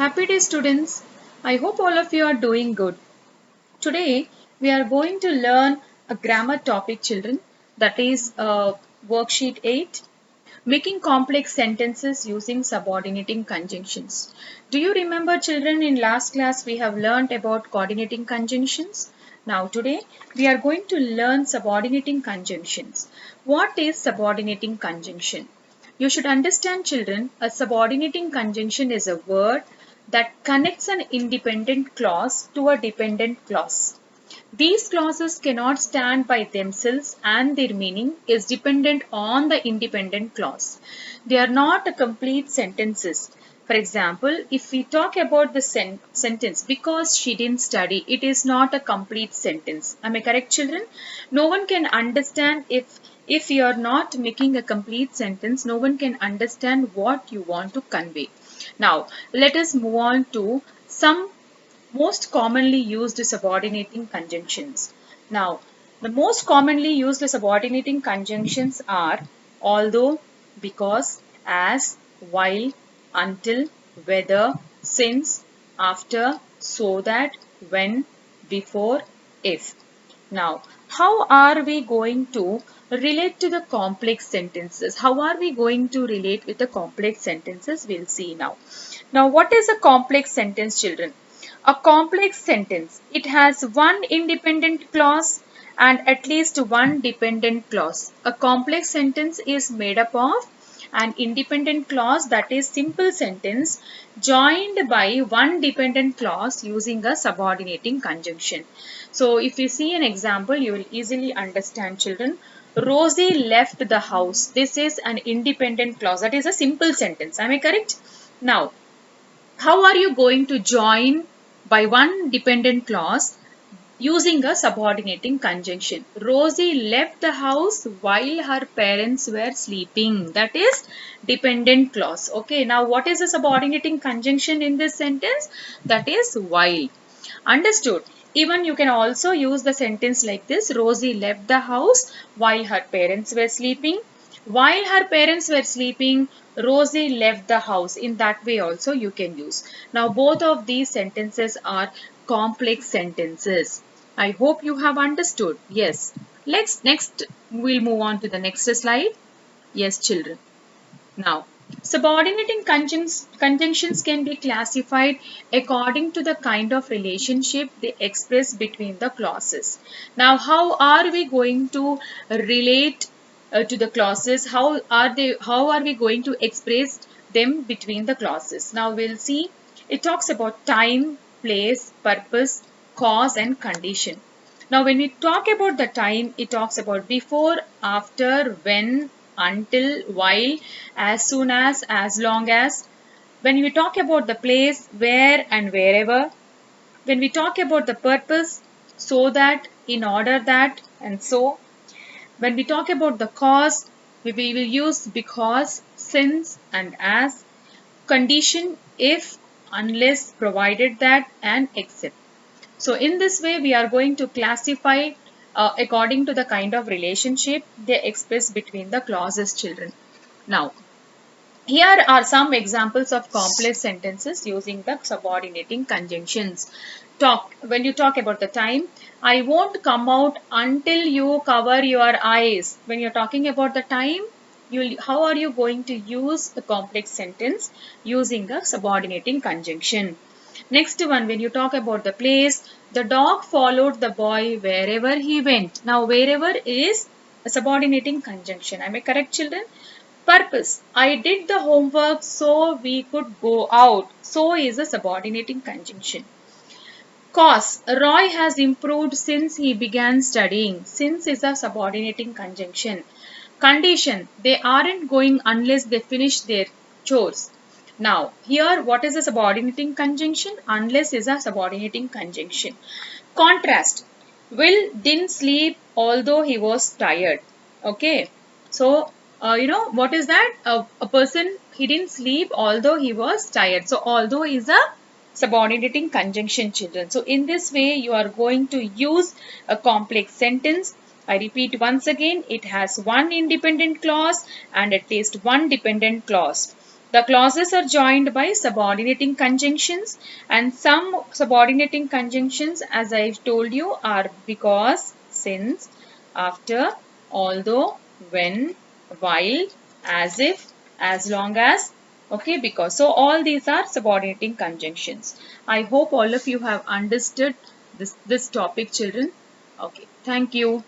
Happy day, students. I hope all of you are doing good. Today, we are going to learn a grammar topic, children, that is worksheet 8, making complex sentences using subordinating conjunctions. Do you remember, children, in last class we have learned about coordinating conjunctions? Now, today, we are going to learn subordinating conjunctions. What is subordinating conjunction? You should understand, children, a subordinating conjunction is a word that connects an independent clause to a dependent clause. These clauses cannot stand by themselves and their meaning is dependent on the independent clause. They are not a complete sentences. For example, if we talk about the sentence, because she didn't study, it is not a complete sentence. Am I correct, children? No one can understand if you are not making a complete sentence, no one can understand what you want to convey. Now, let us move on to some most commonly used subordinating conjunctions. Now, the most commonly used subordinating conjunctions are although, because, as, while, until, whether, since, after, so that, when, before, if. Now, how are we going to relate to the complex sentences? How are we going to relate with the complex sentences? We'll see now. Now, what is a complex sentence, children? A complex sentence, it has one independent clause and at least one dependent clause. A complex sentence is made up of an independent clause, that is simple sentence, joined by one dependent clause using a subordinating conjunction. So if you see an example, you will easily understand, children. Rosie left the house. This is an independent clause. That is a simple sentence. Am I correct? Now, how are you going to join by one dependent clause using a subordinating conjunction? Rosie left the house while her parents were sleeping. That is dependent clause. Okay, now what is a subordinating conjunction in this sentence? That is while. Understood? Even you can also use the sentence like this. Rosie left the house while her parents were sleeping. While her parents were sleeping, Rosie left the house. In that way also you can use. Now both of these sentences are complex sentences. I hope you have understood. Yes. Next we'll move on to the next slide. Yes, children. Now, subordinating conjunctions can be classified according to the kind of relationship they express between the clauses. Now, how are we going to relate to the clauses? How are we going to express them between the clauses? Now, we'll see. It talks about time, place, purpose, cause, and condition. Now, when we talk about the time, it talks about before, after, when, until, while, as soon as long as. When we talk about the place, where and wherever. When we talk about the purpose, so that, in order that, and so. When we talk about the cause, we will use because, since, and as. Condition, if, unless, provided that, and except. So in this way, we are going to classify according to the kind of relationship they express between the clauses, children. Now, here are some examples of complex sentences using the subordinating conjunctions. When you talk about the time, I won't come out until you cover your eyes. When you're talking about the time, how are you going to use the complex sentence using a subordinating conjunction? Next one, when you talk about the place, the dog followed the boy wherever he went. Now, wherever is a subordinating conjunction. Am I correct, children? Purpose. I did the homework so we could go out. So is a subordinating conjunction. Cause. Roy has improved since he began studying. Since is a subordinating conjunction. Condition. They aren't going unless they finish their chores. Now, here what is a subordinating conjunction? Unless is a subordinating conjunction. Contrast. Will didn't sleep although he was tired. Okay. So, what is that? A person, he didn't sleep although he was tired. So, although is a subordinating conjunction, children. So, in this way, you are going to use a complex sentence. I repeat once again, it has one independent clause and at least one dependent clause. The clauses are joined by subordinating conjunctions, and some subordinating conjunctions, as I've told you, are because, since, after, although, when, while, as if, as long as, okay, because. So all these are subordinating conjunctions. I hope all of you have understood this topic, children. Okay, thank you.